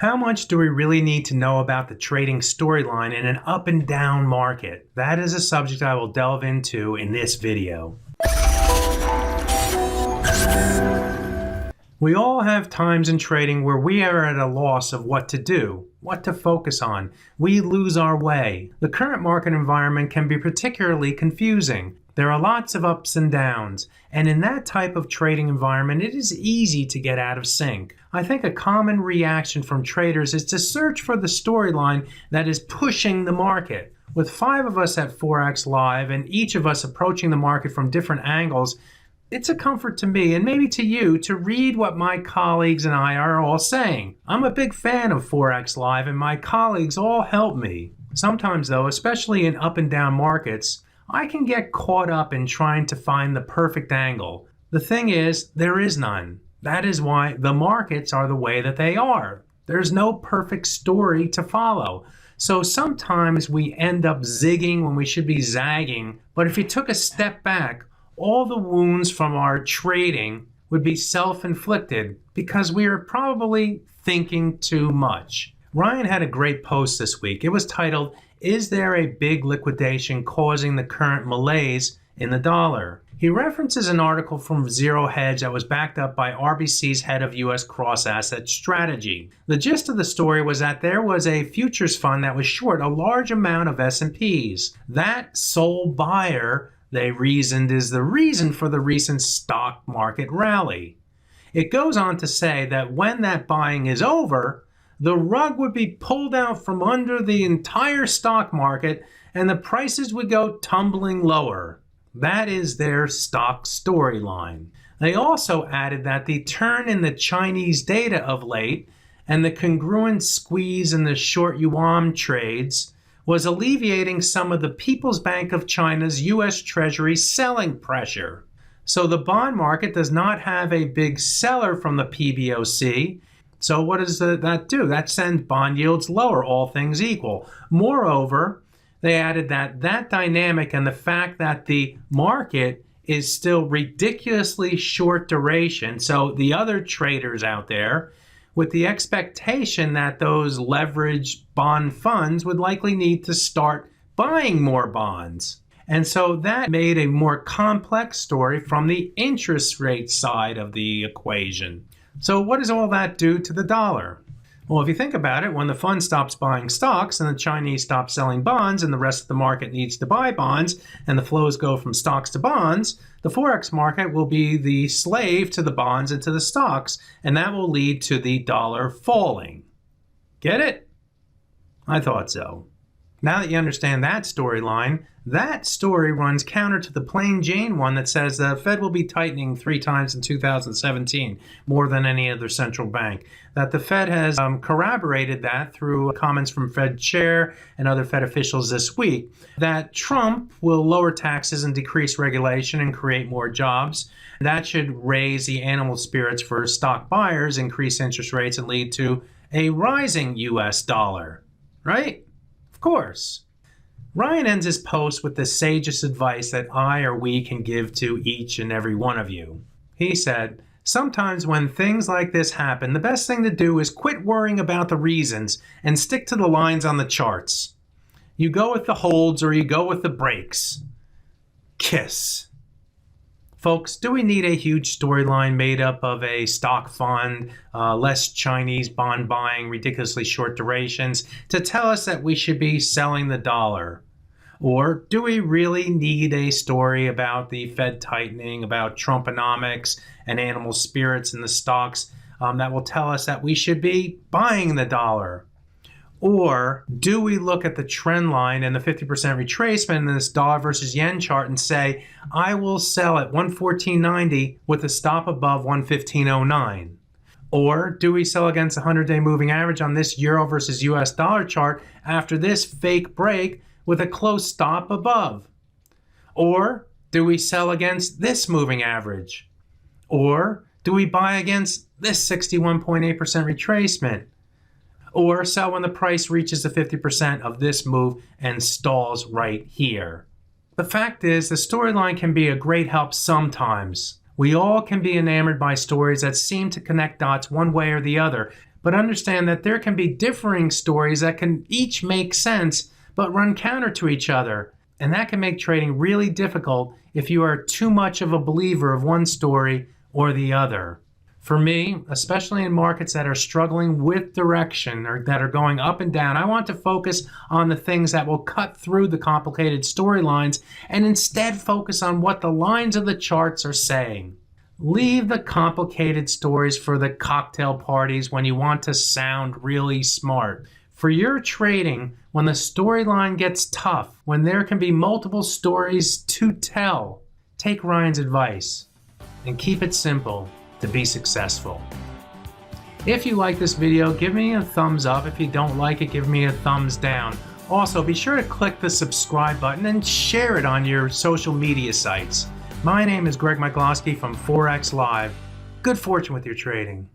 How much do we really need to know about the trading storyline in an up and down market? That is a subject I will delve into in this video. We all have times in trading where we are at a loss of what to do, what to focus on. We lose our way. The current market environment can be particularly confusing. There are lots of ups and downs, and in that type of trading environment, it is easy to get out of sync. I think a common reaction from traders is to search for the storyline that is pushing the market. With 5 of us at Forex Live and each of us approaching the market from different angles, it's a comfort to me and maybe to you to read what my colleagues and I are all saying. I'm a big fan of Forex Live and my colleagues all help me. Sometimes though, especially in up and down markets, I can get caught up in trying to find the perfect angle. The thing is, there is none. That is why the markets are the way that they are. There's no perfect story to follow. So sometimes we end up zigging when we should be zagging. But if you took a step back, all the wounds from our trading would be self-inflicted because we are probably thinking too much. Ryan had a great post this week. It was titled, "Is there a big liquidation causing the current malaise in the dollar?" He references an article from Zero Hedge that was backed up by RBC's head of U.S. cross-asset strategy. The gist of the story was that there was a futures fund that was short a large amount of S&Ps. That sole buyer, they reasoned, is the reason for the recent stock market rally. It goes on to say that when that buying is over, the rug would be pulled out from under the entire stock market and the prices would go tumbling lower. That is their stock storyline. They also added that the turn in the Chinese data of late and the congruent squeeze in the short yuan trades was alleviating some of the People's Bank of China's U.S. Treasury selling pressure. So the bond market does not have a big seller from the PBOC. So what does that do? That sends bond yields lower, all things equal. Moreover, they added that that dynamic and the fact that the market is still ridiculously short duration, so the other traders out there, with the expectation that those leveraged bond funds would likely need to start buying more bonds. And so that made a more complex story from the interest rate side of the equation. So what does all that do to the dollar? Well, if you think about it, when the fund stops buying stocks and the Chinese stop selling bonds and the rest of the market needs to buy bonds and the flows go from stocks to bonds, the Forex market will be the slave to the bonds and to the stocks, and that will lead to the dollar falling. Get it? I thought so. Now that you understand that storyline, that story runs counter to the plain Jane one that says the Fed will be tightening 3 times in 2017, more than any other central bank. That the Fed has corroborated that through comments from Fed Chair and other Fed officials this week. That Trump will lower taxes and decrease regulation and create more jobs. That should raise the animal spirits for stock buyers, increase interest rates, and lead to a rising U.S. dollar. Right? Of course. Ryan ends his post with the sagest advice that I or we can give to each and every one of you. He said, "Sometimes when things like this happen, the best thing to do is quit worrying about the reasons and stick to the lines on the charts. You go with the holds or you go with the breaks. Kiss." Folks, do we need a huge storyline made up of a stock fund, less Chinese bond buying, ridiculously short durations to tell us that we should be selling the dollar? Or do we really need a story about the Fed tightening, about Trumponomics and animal spirits in the stocks that will tell us that we should be buying the dollar? Or do we look at the trend line and the 50% retracement in this dollar versus yen chart and say, I will sell at 114.90 with a stop above 115.09? Or do we sell against the 100-day moving average on this euro versus US dollar chart after this fake break with a close stop above? Or do we sell against this moving average? Or do we buy against this 61.8% retracement? Or sell when the price reaches the 50% of this move and stalls right here? The fact is, the storyline can be a great help sometimes. We all can be enamored by stories that seem to connect dots one way or the other, but understand that there can be differing stories that can each make sense but run counter to each other. And that can make trading really difficult if you are too much of a believer of one story or the other. For me, especially in markets that are struggling with direction or that are going up and down, I want to focus on the things that will cut through the complicated storylines and instead focus on what the lines of the charts are saying. Leave the complicated stories for the cocktail parties when you want to sound really smart. For your trading, when the storyline gets tough, when there can be multiple stories to tell, take Ryan's advice and keep it simple to be successful. If you like this video, give me a thumbs up. If you don't like it, give me a thumbs down. Also, be sure to click the subscribe button and share it on your social media sites. My name is Greg Miglowski from Forex Live. Good fortune with your trading.